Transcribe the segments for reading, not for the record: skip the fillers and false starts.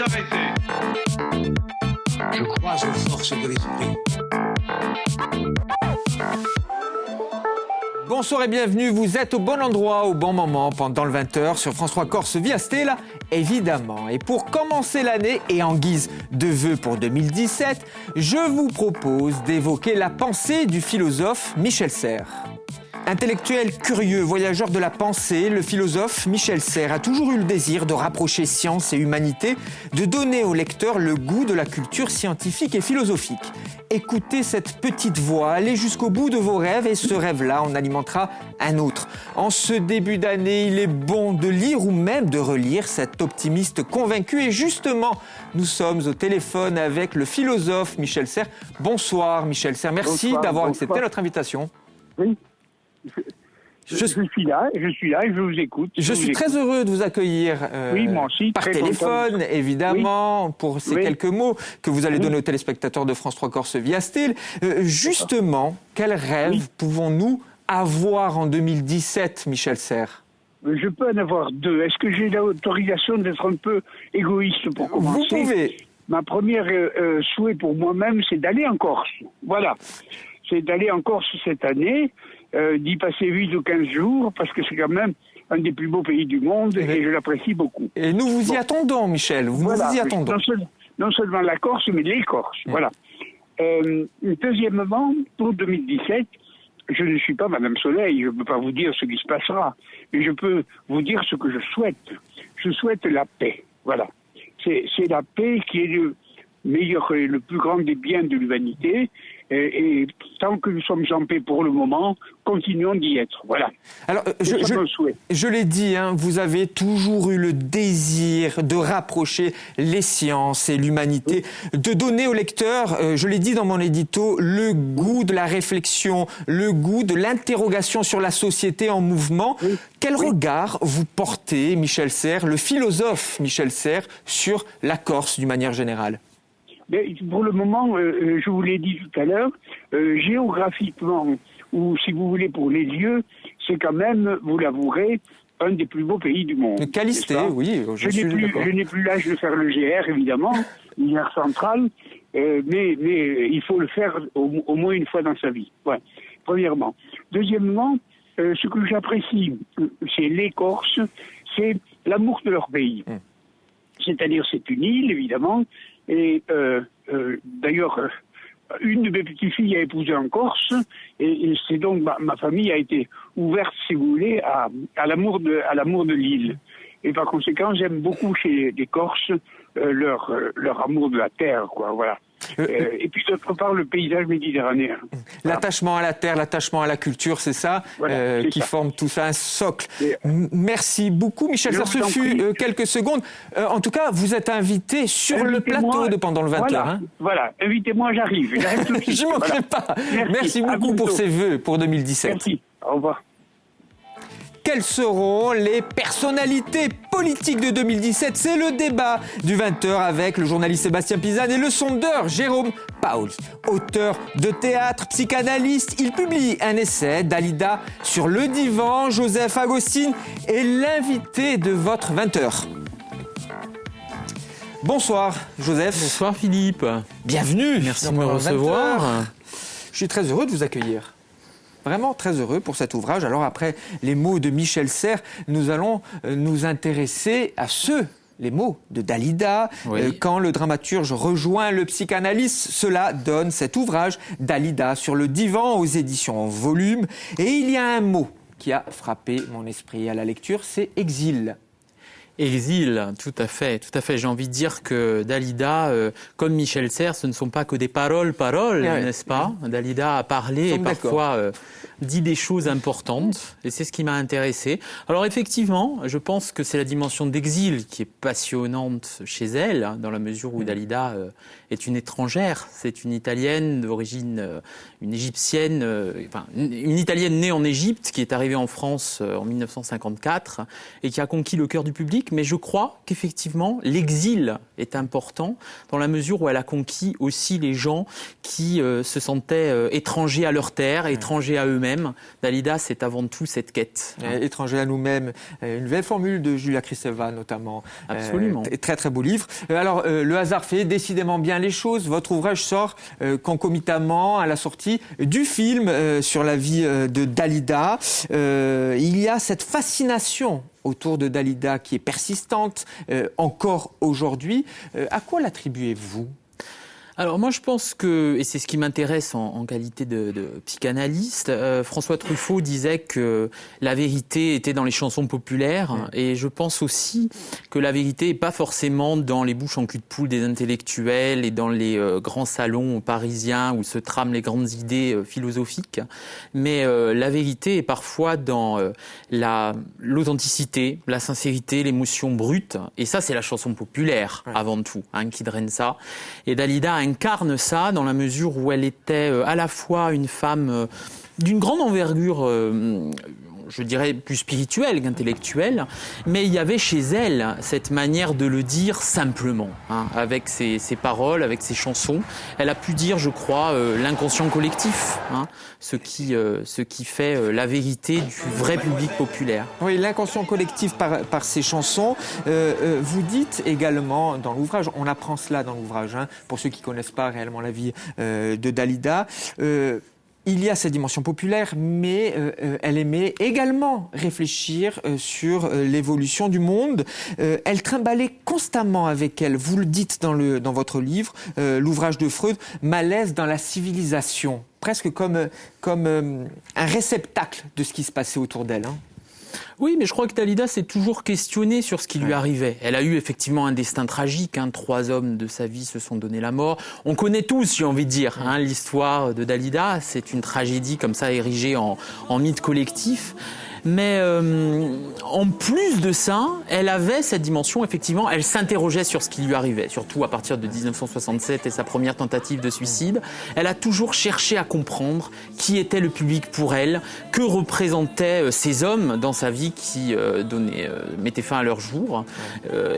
arrêter. Je crois aux forces de l'esprit. Bonsoir et bienvenue, vous êtes au bon endroit, au bon moment, pendant le 20h sur France 3 Corse via Stella, évidemment. Et pour commencer l'année et en guise de vœux pour 2017, je vous propose d'évoquer la pensée du philosophe Michel Serres. Intellectuel curieux, voyageur de la pensée, le philosophe Michel Serres a toujours eu le désir de rapprocher science et humanité, de donner au lecteur le goût de la culture scientifique et philosophique. Écoutez cette petite voix, allez jusqu'au bout de vos rêves et ce rêve-là en alimentera un autre. En ce début d'année, il est bon de lire ou même de relire cet optimiste convaincu et justement, nous sommes au téléphone avec le philosophe Michel Serres. Bonsoir Michel Serres, merci d'avoir accepté notre invitation. Oui. Je suis là et je vous écoute. Je suis très heureux de vous accueillir oui, moi aussi, par téléphone, évidemment, pour ces quelques mots que vous allez donner aux téléspectateurs de France 3 Corse via Style. Justement, quel rêve pouvons-nous avoir en 2017, Michel Serres ? Je peux en avoir deux. Est-ce que j'ai l'autorisation d'être un peu égoïste pour commencer ? Vous pouvez. Ma première souhait pour moi-même, c'est d'aller en Corse. Voilà. C'est d'aller en Corse cette année, d'y passer 8 ou 15 jours, parce que c'est quand même un des plus beaux pays du monde et je l'apprécie beaucoup. Et nous vous y attendons, Michel, nous vous y attendons. Non seulement la Corse, mais les Corses, voilà. Deuxièmement, pour 2017, je ne suis pas Madame Soleil, je ne peux pas vous dire ce qui se passera, mais je peux vous dire ce que je souhaite. Je souhaite la paix, voilà. C'est la paix qui est le meilleur et le plus grand des biens de l'humanité. Et tant que nous sommes en paix pour le moment, continuons d'y être. Voilà. Alors, je l'ai dit, vous avez toujours eu le désir de rapprocher les sciences et l'humanité, de donner au lecteur, je l'ai dit dans mon édito, le goût de la réflexion, le goût de l'interrogation sur la société en mouvement. Quel regard vous portez, Michel Serres, le philosophe Michel Serres, sur la Corse d'une manière générale ? Mais pour le moment, je vous l'ai dit tout à l'heure, géographiquement, ou si vous voulez pour les lieux, c'est quand même, vous l'avouerez, un des plus beaux pays du monde. Calisté, oui, je n'ai plus l'âge de faire le GR, évidemment, le GR central, mais il faut le faire au moins une fois dans sa vie. Ouais. Premièrement. Deuxièmement, ce que j'apprécie chez les Corses, c'est l'amour de leur pays. C'est-à-dire, c'est une île, évidemment, et d'ailleurs, une de mes petites-filles a épousé en Corse, et c'est donc ma famille a été ouverte, si vous voulez, à l'amour de l'île. Et par conséquent, j'aime beaucoup chez les Corses leur amour de la terre, quoi, voilà. Et puis d'autre part, le paysage méditerranéen. L'attachement à la terre, l'attachement à la culture, c'est ça, qui forme tout ça, un socle. Merci beaucoup, Michel Serres. Ce fut quelques secondes. En tout cas, vous êtes invité sur le plateau de Pendant le 20h. Voilà, invitez-moi, j'arrive tout de suite. Je ne manquerai pas. Merci beaucoup pour ces vœux pour 2017. Merci, au revoir. Quelles seront les personnalités politiques de 2017 ? C'est le débat du 20h avec le journaliste Sébastien Pisane et le sondeur Jérôme Pauls. Auteur de théâtre, psychanalyste, il publie un essai, Dalida sur le divan. Joseph Agostine est l'invité de votre 20h. Bonsoir Joseph. Bonsoir Philippe. Bienvenue. Merci de me recevoir. Je suis très heureux de vous accueillir. Vraiment très heureux pour cet ouvrage. Alors après les mots de Michel Serres, nous allons nous intéresser à les mots de Dalida. Quand le dramaturge rejoint le psychanalyste, cela donne cet ouvrage, Dalida sur le divan, aux éditions en volume. Et il y a un mot qui a frappé mon esprit à la lecture, c'est exil. Exil, tout à fait. J'ai envie de dire que Dalida, comme Michel Serres, ce ne sont pas que des paroles, n'est-ce pas ? Dalida a parlé et parfois dit des choses importantes, et c'est ce qui m'a intéressé. Alors effectivement, je pense que c'est la dimension d'exil qui est passionnante chez elle, dans la mesure où Dalida est une étrangère. C'est une Italienne d'origine, une Égyptienne, une Italienne née en Égypte, qui est arrivée en France en 1954, et qui a conquis le cœur du public. public, mais je crois qu'effectivement, l'exil est important dans la mesure où elle a conquis aussi les gens qui se sentaient étrangers à leur terre, étrangers à eux-mêmes. Dalida, c'est avant tout cette quête. Étrangers à nous-mêmes, une belle formule de Julia Kristeva notamment. Absolument. Très très beau livre. Alors, le hasard fait décidément bien les choses. Votre ouvrage sort concomitamment à la sortie du film sur la vie de Dalida. Il y a cette fascination autour de Dalida qui est persistante encore aujourd'hui. À quoi l'attribuez-vous ? Alors moi je pense que, et c'est ce qui m'intéresse en qualité de psychanalyste, François Truffaut disait que la vérité était dans les chansons populaires, et je pense aussi que la vérité n'est pas forcément dans les bouches en cul de poule des intellectuels et dans les grands salons parisiens où se trament les grandes idées philosophiques, mais la vérité est parfois dans l'authenticité, la sincérité, l'émotion brute, et ça c'est la chanson populaire avant tout, qui draine ça. Et Dalida incarne ça dans la mesure où elle était à la fois une femme d'une grande envergure, je dirais plus spirituelle qu'intellectuelle, mais il y avait chez elle cette manière de le dire simplement, avec ses paroles, avec ses chansons. Elle a pu dire, je crois, l'inconscient collectif, ce qui fait la vérité du vrai public populaire. Oui, l'inconscient collectif par ses chansons. Vous dites également dans l'ouvrage, on apprend cela dans l'ouvrage, pour ceux qui ne connaissent pas réellement la vie de Dalida, il y a cette dimension populaire, mais elle aimait également réfléchir sur l'évolution du monde. Elle trimballait constamment avec elle, vous le dites dans votre livre, l'ouvrage de Freud, Malaise dans la civilisation, presque comme un réceptacle de ce qui se passait autour d'elle. Oui, mais je crois que Dalida s'est toujours questionnée sur ce qui lui arrivait. Elle a eu effectivement un destin tragique. 3 hommes de sa vie se sont donné la mort. On connaît tous, j'ai envie de dire, l'histoire de Dalida. C'est une tragédie comme ça érigée en mythe collectif. Mais en plus de ça, elle avait cette dimension, effectivement, elle s'interrogeait sur ce qui lui arrivait, surtout à partir de 1967 et sa première tentative de suicide. Elle a toujours cherché à comprendre qui était le public pour elle, que représentaient ces hommes dans sa vie qui mettaient fin à leur jour,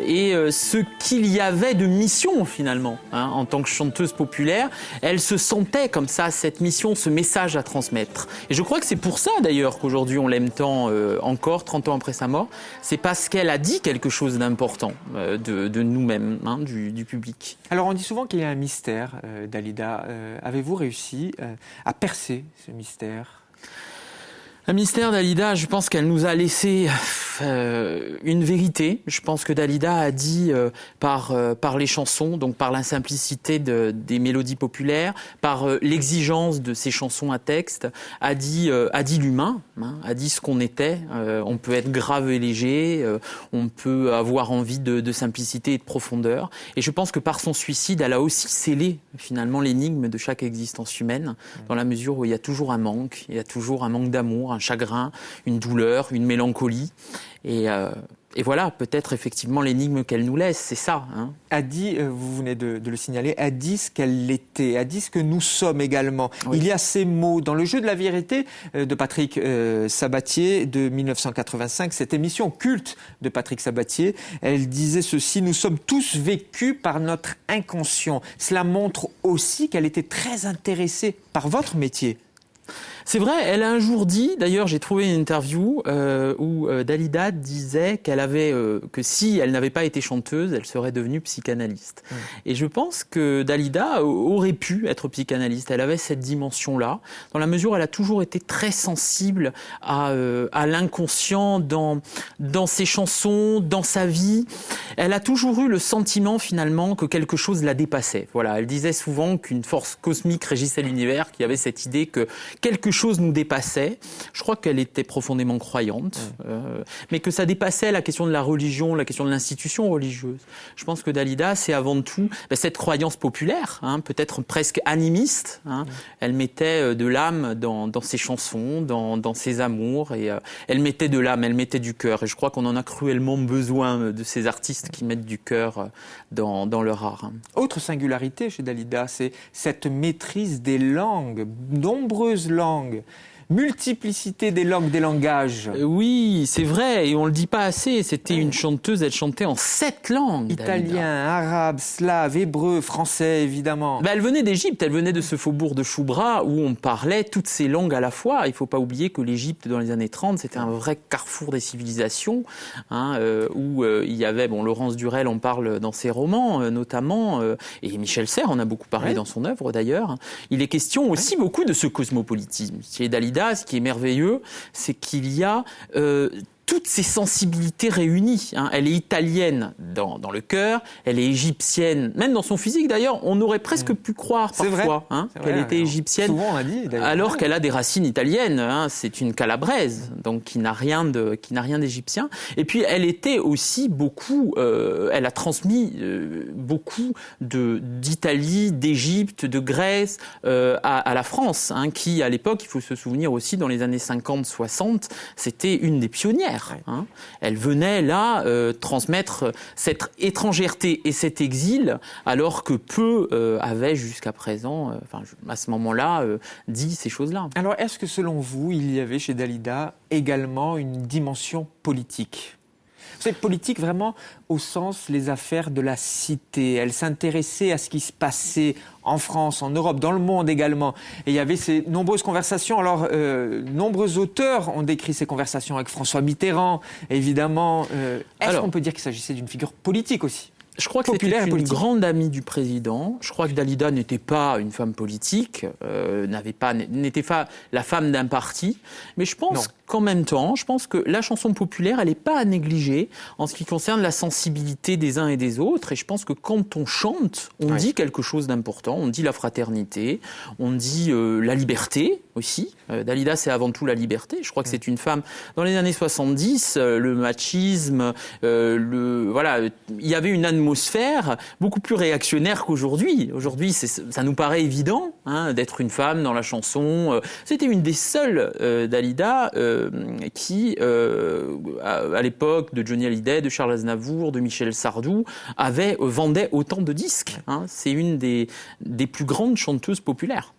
et ce qu'il y avait de mission finalement, en tant que chanteuse populaire. Elle se sentait comme ça, cette mission, ce message à transmettre. Et je crois que c'est pour ça d'ailleurs qu'aujourd'hui on l'aime tant encore, 30 ans après sa mort, c'est parce qu'elle a dit quelque chose d'important de nous-mêmes, du public. Alors on dit souvent qu'il y a un mystère, Dalida. Avez-vous réussi à percer ce mystère ? Un mystère, Dalida, je pense qu'elle nous a laissé une vérité. Je pense que Dalida a dit par les chansons, donc par la simplicité des mélodies populaires, par l'exigence de ses chansons à texte, a dit l'humain, a dit ce qu'on était. On peut être grave et léger, on peut avoir envie de simplicité et de profondeur. Et je pense que par son suicide, elle a aussi scellé finalement l'énigme de chaque existence humaine, dans la mesure où il y a toujours un manque d'amour, un chagrin, une douleur, une mélancolie. Et voilà, peut-être effectivement l'énigme qu'elle nous laisse, c'est ça. A dit, vous venez de le signaler, a dit ce qu'elle était, a dit ce que nous sommes également. Oui. Il y a ces mots dans le jeu de la vérité de Patrick Sabatier de 1985, cette émission culte de Patrick Sabatier, elle disait ceci: nous sommes tous vécus par notre inconscient. Cela montre aussi qu'elle était très intéressée par votre métier. C'est vrai, elle a un jour dit, d'ailleurs j'ai trouvé une interview où Dalida disait que si elle n'avait pas été chanteuse, elle serait devenue psychanalyste. Et je pense que Dalida aurait pu être psychanalyste. Elle avait cette dimension-là, dans la mesure où elle a toujours été très sensible à l'inconscient dans ses chansons, dans sa vie. Elle a toujours eu le sentiment finalement que quelque chose la dépassait. Voilà, elle disait souvent qu'une force cosmique régissait l'univers, qu'il y avait cette idée que quelque chose nous dépassait. Je crois qu'elle était profondément croyante, mais que ça dépassait la question de la religion, la question de l'institution religieuse. Je pense que Dalida, c'est avant tout cette croyance populaire, peut-être presque animiste. Elle mettait de l'âme dans ses chansons, dans ses amours, et elle mettait de l'âme, elle mettait du cœur. Et je crois qu'on en a cruellement besoin de ces artistes qui mettent du cœur dans leur art. Autre singularité chez Dalida, c'est cette maîtrise des langues, nombreuses langues. multiplicité des langues, des langages. Oui, c'est vrai, et on le dit pas assez. C'était une chanteuse, elle chantait en 7 langues. Italien, arabe, slave, hébreu, français, évidemment. Elle venait d'Égypte, elle venait de ce faubourg de Choubra où on parlait toutes ces langues à la fois. Il faut pas oublier que l'Égypte, dans les années 30, c'était un vrai carrefour des civilisations, où il y avait, Laurence Durel en parle dans ses romans, notamment, et Michel Serres en a beaucoup parlé dans son œuvre d'ailleurs. Il est question aussi beaucoup de ce cosmopolitisme. Chez Dalida, ce qui est merveilleux, c'est qu'il y a toutes ces sensibilités réunies. Elle est italienne dans le cœur, elle est égyptienne, même dans son physique d'ailleurs, on aurait presque pu croire parfois qu'elle était égyptienne, souvent on a dit, alors qu'elle a des racines italiennes. C'est une calabraise, donc qui n'a rien d'égyptien. Et puis elle était aussi elle a transmis beaucoup d'Italie, d'Égypte, de Grèce à la France, qui à l'époque, il faut se souvenir aussi, dans les années 50-60, c'était une des pionnières. Elle venait là transmettre cette étrangèreté et cet exil, alors que peu avaient jusqu'à présent, à ce moment-là, dit ces choses-là. Alors, est-ce que selon vous, il y avait chez Dalida également une dimension politique ? C'est politique vraiment au sens les affaires de la cité. Elle s'intéressait à ce qui se passait en France, en Europe, dans le monde également. Et il y avait ces nombreuses conversations. Alors, nombreux auteurs ont décrit ces conversations avec François Mitterrand, évidemment. Est-ce qu'on peut dire qu'il s'agissait d'une figure politique aussi ? Je crois que c'était une grande amie du président. Je crois que Dalida n'était pas une femme politique, n'était pas la femme d'un parti. Mais je pense qu'en même temps, que la chanson populaire, elle n'est pas à négliger en ce qui concerne la sensibilité des uns et des autres. Et je pense que quand on chante, on dit quelque chose d'important. On dit la fraternité, on dit la liberté aussi. Dalida, c'est avant tout la liberté. Je crois que c'est une femme, dans les années 70, le machisme, il y avait une atmosphère beaucoup plus réactionnaire qu'aujourd'hui. Aujourd'hui, ça nous paraît évident d'être une femme dans la chanson. C'était une des seules, Dalida, qui, à l'époque de Johnny Hallyday, de Charles Aznavour, de Michel Sardou, vendait autant de disques. C'est une des plus grandes chanteuses populaires.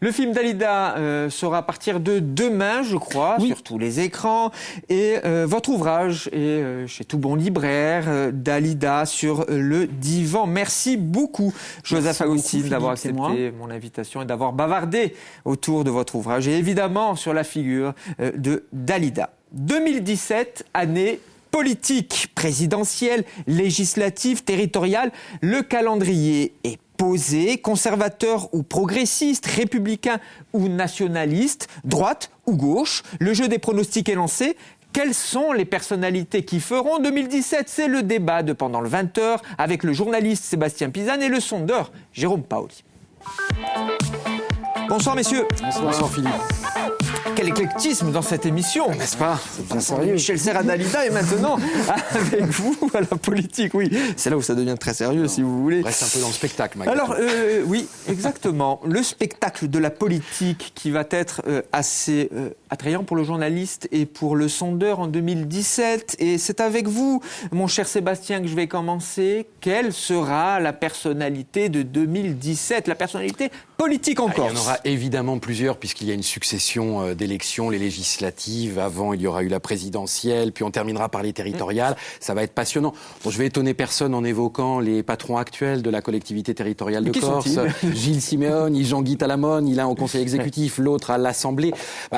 Le film Dalida sera à partir de demain, je crois, sur tous les écrans. Et votre ouvrage est chez tout bon libraire, Dalida sur le divan. Merci beaucoup, Joseph Agostine, d'avoir accepté mon invitation et d'avoir bavardé autour de votre ouvrage. Et évidemment, sur la figure de Dalida. 2017, année politique, présidentielle, législative, territoriale. Le calendrier est posé, conservateur ou progressiste, républicain ou nationaliste, droite ou gauche. Le jeu des pronostics est lancé. Quelles sont les personnalités qui feront 2017 ? C'est le débat de Pendant le 20h avec le journaliste Sébastien Pisane et le sondeur Jérôme Paoli. Bonsoir messieurs. Bonsoir Philippe. Quel éclectisme dans cette émission, n'est-ce pas ? C'est bien sérieux. Michel Serres à Dalida et maintenant avec vous à la politique, oui. C'est là où ça devient très sérieux, si vous voulez. Reste un peu dans le spectacle, Magali. Alors, oui, exactement. Le spectacle de la politique qui va être assez attrayant pour le journaliste et pour le sondeur en 2017. Et c'est avec vous, mon cher Sébastien, que je vais commencer. Quelle sera la personnalité de 2017 ? La personnalité politique en Corse ? Il y en aura évidemment plusieurs, puisqu'il y a une succession d'élections, les législatives. Avant, il y aura eu la présidentielle, puis on terminera par les territoriales. Ça va être passionnant. Bon, je vais étonner personne en évoquant les patrons actuels de la collectivité territoriale de Corse. Gilles Simeoni, Jean-Guy Talamone, l'un au conseil exécutif, l'autre à l'Assemblée.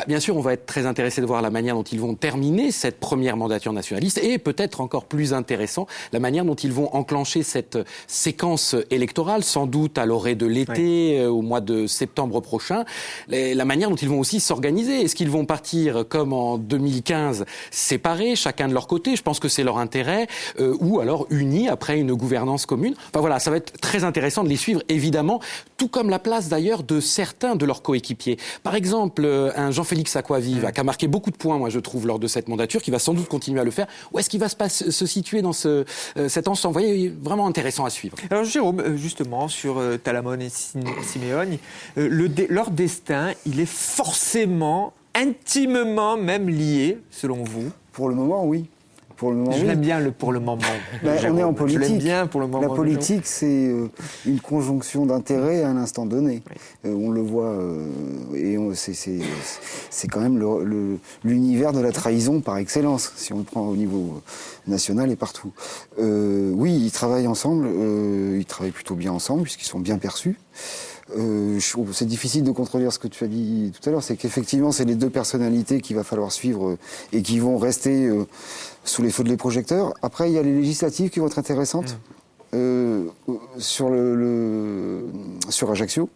Bien sûr, on va être très intéressé de voir la manière dont ils vont terminer cette première mandature nationaliste et peut-être encore plus intéressant, la manière dont ils vont enclencher cette séquence électorale, sans doute à l'orée de l'été, au mois de septembre prochain. La manière dont ils vont aussi s'organiser. Est-ce qu'ils vont partir comme en 2015, séparés, chacun de leur côté ? Je pense que c'est leur intérêt. Ou alors unis après une gouvernance commune. Enfin voilà, ça va être très intéressant de les suivre, évidemment, tout comme la place d'ailleurs de certains de leurs coéquipiers. Par exemple, un Jean-Félix Aquaviva, qui a marqué beaucoup de points, moi je trouve, lors de cette mandature, qui va sans doute continuer à le faire. Où est-ce qu'il va se situer dans cet ensemble ? Vous voyez, vraiment intéressant à suivre. Alors Jérôme, justement, sur Talamone et Simeoni, leur destin, il est forcément, intimement même lié, selon vous ? Pour le moment, oui. pour le moment. Je l'aime bien le pour le moment. On est en politique. Je l'aime bien pour le moment. La politique, c'est une conjonction d'intérêts à un instant donné. On le voit, c'est quand même l'univers de la trahison par excellence, si on le prend au niveau national et partout. Oui, ils travaillent ensemble, ils travaillent plutôt bien ensemble, puisqu'ils sont bien perçus. C'est difficile de contredire ce que tu as dit tout à l'heure, c'est qu'effectivement c'est les deux personnalités qu'il va falloir suivre et qui vont rester sous les feux des projecteurs. Après il y a les législatives qui vont être intéressantes sur Ajaccio,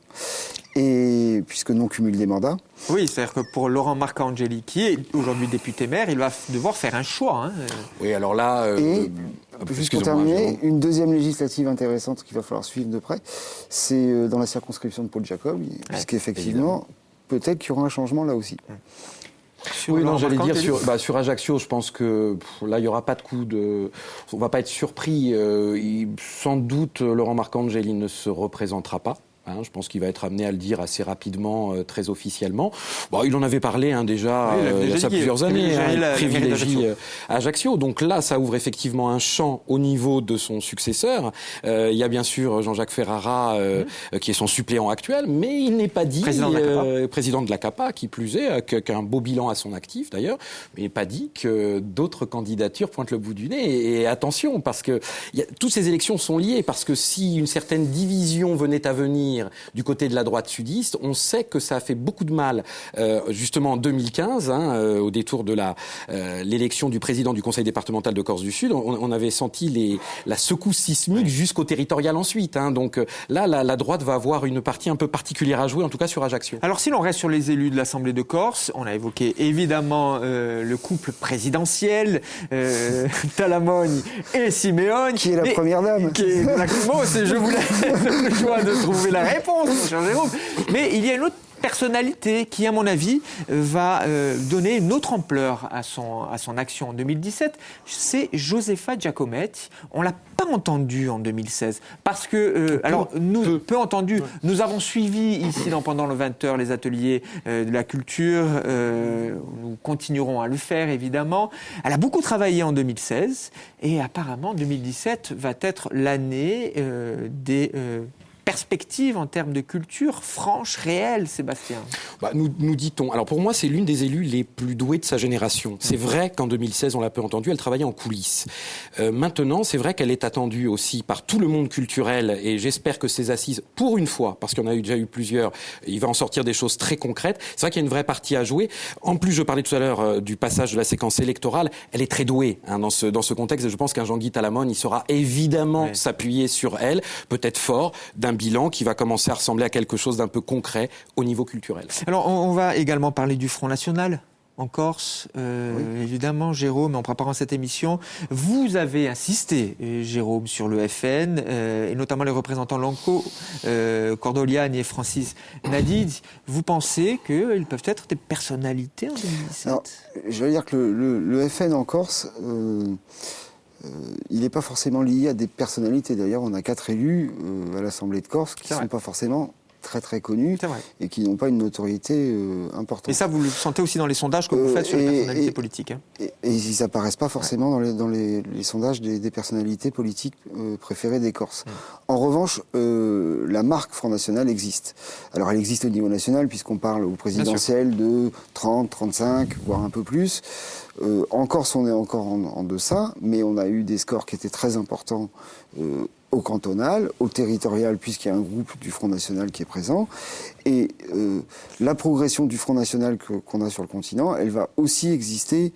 et puisque non cumul des mandats. Oui, c'est-à-dire que pour Laurent Marcangeli, qui est aujourd'hui député-maire, il va devoir faire un choix. Oui, alors là... juste pour terminer, une deuxième législative intéressante qu'il va falloir suivre de près, c'est dans la circonscription de Paul Jacob, puisqu'effectivement, peut-être qu'il y aura un changement là aussi. Oui, non, j'allais dire sur Ajaccio, je pense que là, il n'y aura pas de coup de... On ne va pas être surpris. Sans doute, Laurent Marcangeli ne se représentera pas. Je pense qu'il va être amené à le dire assez rapidement, très officiellement. Il en avait parlé déjà il y a plusieurs années. Il privilégie Ajaccio. Donc là, ça ouvre effectivement un champ au niveau de son successeur. Il y a bien sûr Jean-Jacques Ferrara, qui est son suppléant actuel, mais il n'est pas dit, président de la CAPA, qui plus est, qu'un beau bilan à son actif d'ailleurs, mais il n'est pas dit que d'autres candidatures pointent le bout du nez. Et attention, parce que toutes ces élections sont liées, parce que si une certaine division venait à venir du côté de la droite sudiste, on sait que ça a fait beaucoup de mal justement en 2015, au détour de l'élection du président du conseil départemental de Corse du Sud. On avait senti la secousse sismique jusqu'au territorial ensuite. Donc là, la droite va avoir une partie un peu particulière à jouer, en tout cas sur Ajaccio. Alors si l'on reste sur les élus de l'Assemblée de Corse, on a évoqué évidemment le couple présidentiel, Talamone et Simeone. Qui est la première dame. Je vous laisse le choix de trouver la réponse, cher Jérôme. Mais il y a une autre personnalité qui, à mon avis, va donner une autre ampleur à son action en 2017. C'est Josefa Giacometti. On l'a pas entendu en 2016 parce que peu entendu. Nous avons suivi ici pendant le 20h les ateliers de la culture. Nous continuerons à le faire évidemment. Elle a beaucoup travaillé en 2016 et apparemment 2017 va être l'année des perspective en termes de culture franche, réelle, Sébastien? Nous dit-on. Alors pour moi, c'est l'une des élus les plus douées de sa génération. C'est vrai qu'en 2016, on l'a peu entendue, elle travaillait en coulisses. Maintenant, c'est vrai qu'elle est attendue aussi par tout le monde culturel et j'espère que ces assises, pour une fois, parce qu'il y en a déjà eu plusieurs, il va en sortir des choses très concrètes. C'est vrai qu'il y a une vraie partie à jouer. En plus, je parlais tout à l'heure du passage de la séquence électorale. Elle est très douée dans ce contexte et je pense qu'un Jean-Guy Talamone, il saura évidemment s'appuyer sur elle, peut-être fort, d'un bilan qui va commencer à ressembler à quelque chose d'un peu concret au niveau culturel. Alors, on va également parler du Front National en Corse, évidemment, Jérôme, en préparant cette émission. Vous avez insisté, Jérôme, sur le FN, et notamment les représentants Lanco, Cordoliane et Francis Nadid. Vous pensez qu'ils peuvent être des personnalités en 2017? Alors, je veux dire que le FN en Corse... il n'est pas forcément lié à des personnalités. D'ailleurs, on a 4 élus à l'Assemblée de Corse qui ne sont pas forcément très très connus et qui n'ont pas une notoriété importante. Et ça, vous le sentez aussi dans les sondages que vous faites sur les personnalités politiques. Et ils n'apparaissent pas forcément dans les sondages des personnalités politiques préférées des Corses. En revanche, la marque Front National existe. Alors elle existe au niveau national puisqu'on parle au présidentiel de 30, 35, voire un peu plus. En Corse, on est encore en deçà, mais on a eu des scores qui étaient très importants au cantonal, au territorial, puisqu'il y a un groupe du Front National qui est présent. Et la progression du Front National qu'on a sur le continent, elle va aussi exister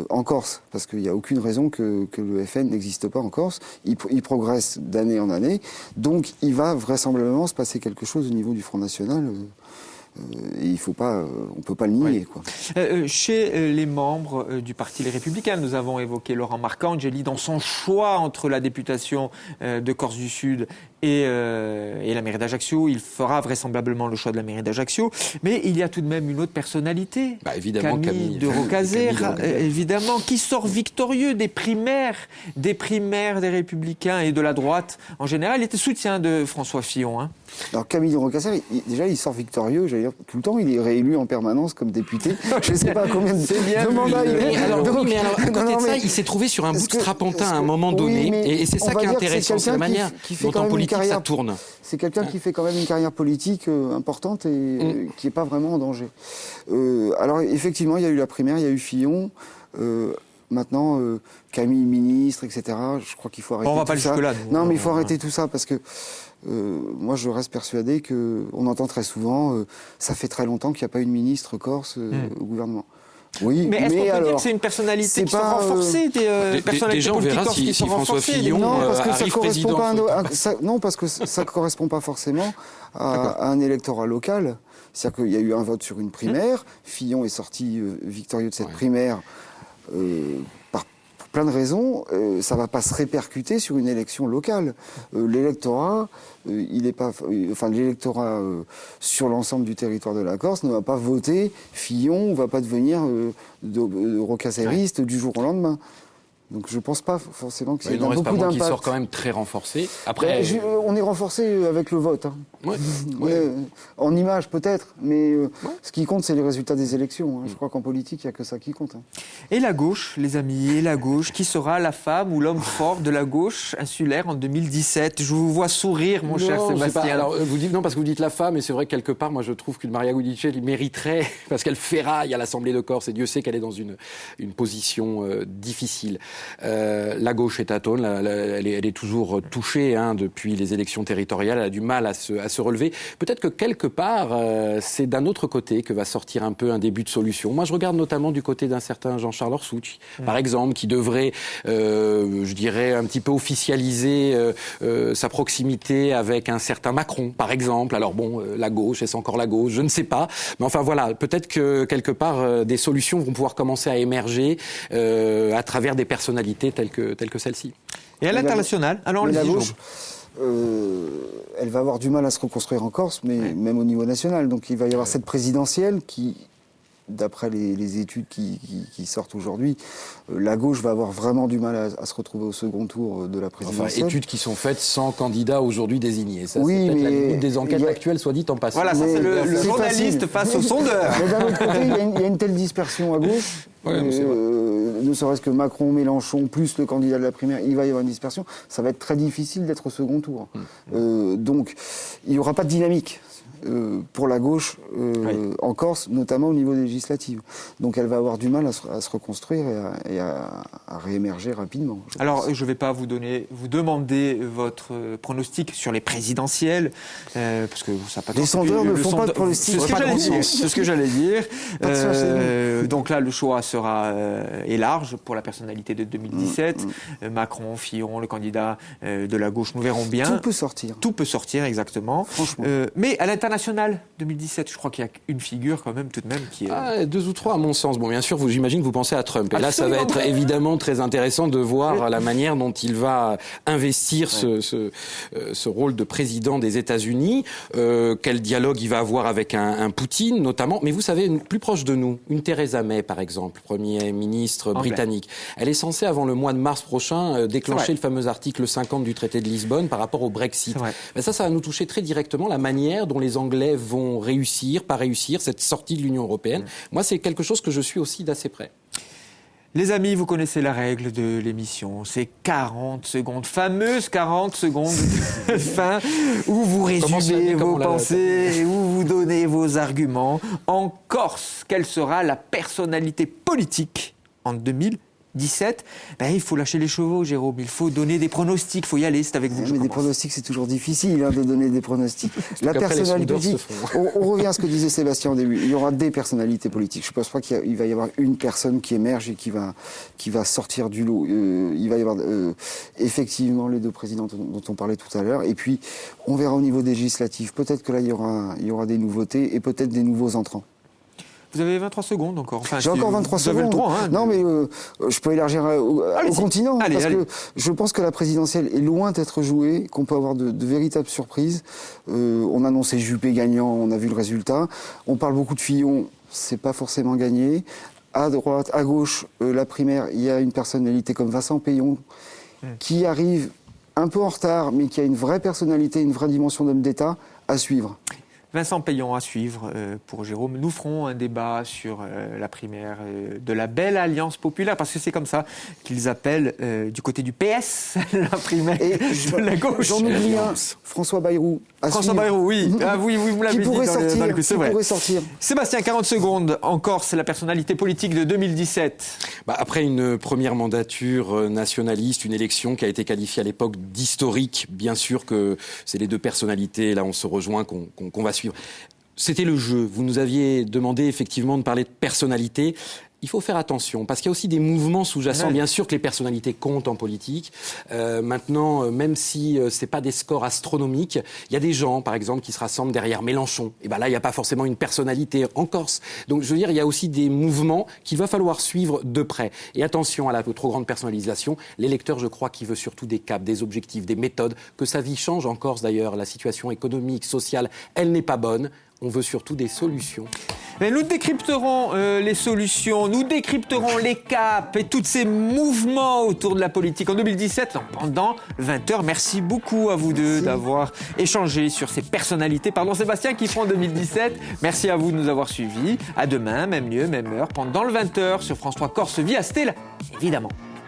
en Corse, parce qu'il n'y a aucune raison que le FN n'existe pas en Corse. Il progresse d'année en année, donc il va vraisemblablement se passer quelque chose au niveau du Front National. Et on peut pas le nier. Quoi. Chez les membres du Parti Les Républicains, nous avons évoqué Laurent Marcangeli dans son choix entre la députation de Corse du Sud et la mairie d'Ajaccio. Il fera vraisemblablement le choix de la mairie d'Ajaccio. Mais il y a tout de même une autre personnalité, évidemment, Camille de Rocazert, évidemment, qui sort victorieux des primaires des Républicains et de la droite en général. Il était soutien de François Fillon. Hein. Alors Camille de Rocazert, déjà il sort victorieux, j'allais dire, tout le temps, il est réélu en permanence comme député. Je ne sais pas combien de mandats il est. À côté de ça, il s'est trouvé sur un bout de strapontin à un moment donné, et c'est ça qui est intéressant, c'est la manière dont en politique ça tourne. C'est quelqu'un qui fait quand même une carrière politique importante et qui n'est pas vraiment en danger. Alors effectivement, il y a eu la primaire, il y a eu Fillon. Maintenant, Camille ministre, etc. Je crois qu'il faut arrêter tout ça. On va pas jusque-là. Non, mais il faut arrêter tout ça parce que moi, je reste persuadé qu'on entend très souvent ça fait très longtemps qu'il n'y a pas eu de ministre corse au gouvernement. Oui, mais est-ce qu'on peut dire que c'est une personnalité qui sont renforcées, des personnalités politiques corses qui sont François renforcées? Fillon arrive président. Non, parce que ça ne correspond pas forcément à un électorat local. C'est-à-dire qu'il y a eu un vote sur une primaire. Fillon est sorti victorieux de cette primaire pour plein de raisons. Ça ne va pas se répercuter sur une élection locale. L'électorat, l'électorat sur l'ensemble du territoire de la Corse ne va pas voter Fillon, ne va pas devenir rocazériste du jour au lendemain. Donc je ne pense pas forcément que c'est beaucoup d'impact. Il sort quand même très renforcé. Après, on est renforcé avec le vote. Hein. En image peut-être, mais ce qui compte c'est les résultats des élections. Hein. Je crois qu'en politique il n'y a que ça qui compte. Hein. Et la gauche, les amis, et la gauche, qui sera la femme ou l'homme fort de la gauche insulaire en 2017? Je vous vois sourire, mon cher Sébastien. Alors vous dites non parce que vous dites la femme, et c'est vrai que quelque part, moi je trouve qu'une Maria Gudicelli mériterait parce qu'elle ferraille à l'Assemblée de Corse et Dieu sait qu'elle est dans une position difficile. La gauche est tâtonne, elle est toujours touchée depuis les élections territoriales, elle a du mal à se relever. Peut-être que quelque part, c'est d'un autre côté que va sortir un peu un début de solution. Moi, je regarde notamment du côté d'un certain Jean-Charles Orsucci, par exemple, qui devrait, je dirais, un petit peu officialiser sa proximité avec un certain Macron, par exemple. Alors bon, la gauche, est-ce encore la gauche? Je ne sais pas. Mais enfin voilà, peut-être que quelque part, des solutions vont pouvoir commencer à émerger à travers des personnalités telles que celle-ci. Et à l'international, alors la gauche, elle va avoir du mal à se reconstruire en Corse, mais même au niveau national. Donc il va y avoir cette présidentielle qui, d'après les études qui sortent aujourd'hui, la gauche va avoir vraiment du mal à se retrouver au second tour de la présidentielle. Études qui sont faites sans candidat aujourd'hui désigné. Ça, oui, c'est peut-être la limite des enquêtes actuelles, soit dit en passant. Voilà, ça c'est le journaliste face au sondeur. Mais d'un autre côté, il y a une telle dispersion à gauche. Ne serait-ce que Macron, Mélenchon, plus le candidat de la primaire, il va y avoir une dispersion. Ça va être très difficile d'être au second tour. Donc, il n'y aura pas de dynamique pour la gauche en Corse, notamment au niveau législatif. Donc, elle va avoir du mal à se reconstruire et à réémerger rapidement. Alors, je ne vais pas vous demander votre pronostic sur les présidentielles, parce que ça n'a pas. Les sondeurs ne font pas de pronostic. C'est ce que j'allais dire. Donc là, le choix est large pour la personnalité de 2017. Macron, Fillon, le candidat de la gauche, nous verrons bien. Tout peut sortir. Tout peut sortir, exactement. Franchement. Mais à l'international, 2017, je crois qu'il y a une figure quand même, tout de même, qui est... 2 ou 3 à mon sens. Bon, bien sûr, j'imagine que vous pensez à Trump. Et là, ça va être évidemment très intéressant de voir la manière dont il va investir ce rôle de président des États-Unis. Quel dialogue il va avoir avec un Poutine, notamment. Mais vous savez, plus proche de nous, une Theresa May, par exemple, Premier ministre britannique. Elle est censée, avant le mois de mars prochain, déclencher le fameux article 50 du traité de Lisbonne par rapport au Brexit. Ben ça va nous toucher très directement, la manière dont les Anglais vont réussir, pas réussir, cette sortie de l'Union européenne. Moi, c'est quelque chose que je suis aussi d'assez près. Les amis, vous connaissez la règle de l'émission, c'est 40 secondes, fameuses 40 secondes de fin, où vous résumez vos pensées, où vous donnez vos arguments. En Corse, quelle sera la personnalité politique en 2017 ? Il faut lâcher les chevaux, Jérôme, il faut donner des pronostics, il faut y aller, c'est avec vous. Mais des pronostics, c'est toujours difficile de donner des pronostics. La personnalité politique, on revient à ce que disait Sébastien au début, il y aura des personnalités politiques. Je ne pense pas qu'il va y avoir une personne qui émerge et qui va sortir du lot. Il va y avoir effectivement les 2 présidents dont on parlait tout à l'heure, et puis on verra au niveau législatif. Peut-être que là, il y aura des nouveautés et peut-être des nouveaux entrants. Vous avez 23 secondes encore. Enfin, j'ai encore 23 secondes. Vous avez le droit. Hein, non, mais je peux élargir au continent. Parce que je pense que la présidentielle est loin d'être jouée, qu'on peut avoir de véritables surprises. On a annoncé Juppé gagnant, on a vu le résultat. On parle beaucoup de Fillon, c'est pas forcément gagné. À droite, à gauche, la primaire, il y a une personnalité comme Vincent Peillon qui arrive un peu en retard, mais qui a une vraie personnalité, une vraie dimension d'homme d'État à suivre. Vincent Peillon à suivre pour Jérôme. Nous ferons un débat sur la primaire de la belle Alliance populaire, parce que c'est comme ça qu'ils appellent du côté du PS la primaire de la gauche. J'en oublie un, François Bayrou. François Bayrou, oui. Ah oui, vous me l'avez dit dans le pourrait sortir. Sébastien, 40 secondes. En Corse, c'est la personnalité politique de 2017. Après une première mandature nationaliste, une élection qui a été qualifiée à l'époque d'historique, bien sûr que c'est les deux personnalités, là on se rejoint, qu'on va suivre. C'était le jeu. Vous nous aviez demandé effectivement de parler de personnalité. Il faut faire attention, parce qu'il y a aussi des mouvements sous-jacents. Bien sûr que les personnalités comptent en politique. Maintenant, même si c'est pas des scores astronomiques, il y a des gens, par exemple, qui se rassemblent derrière Mélenchon. Et ben là, il n'y a pas forcément une personnalité en Corse. Donc, je veux dire, il y a aussi des mouvements qu'il va falloir suivre de près. Et attention à la trop grande personnalisation. L'électeur, je crois, qui veut surtout des caps, des objectifs, des méthodes. Que sa vie change en Corse, d'ailleurs. La situation économique, sociale, elle n'est pas bonne. On veut surtout des solutions. Mais nous décrypterons les solutions, nous décrypterons les caps et tous ces mouvements autour de la politique en 2017, pendant 20 heures. Merci beaucoup à vous deux d'avoir échangé sur ces personnalités. Pardon Sébastien, qui font en 2017. Merci à vous de nous avoir suivis. À demain, même lieu, même heure, pendant le 20 heures sur France 3 Corse Vie Astel, évidemment.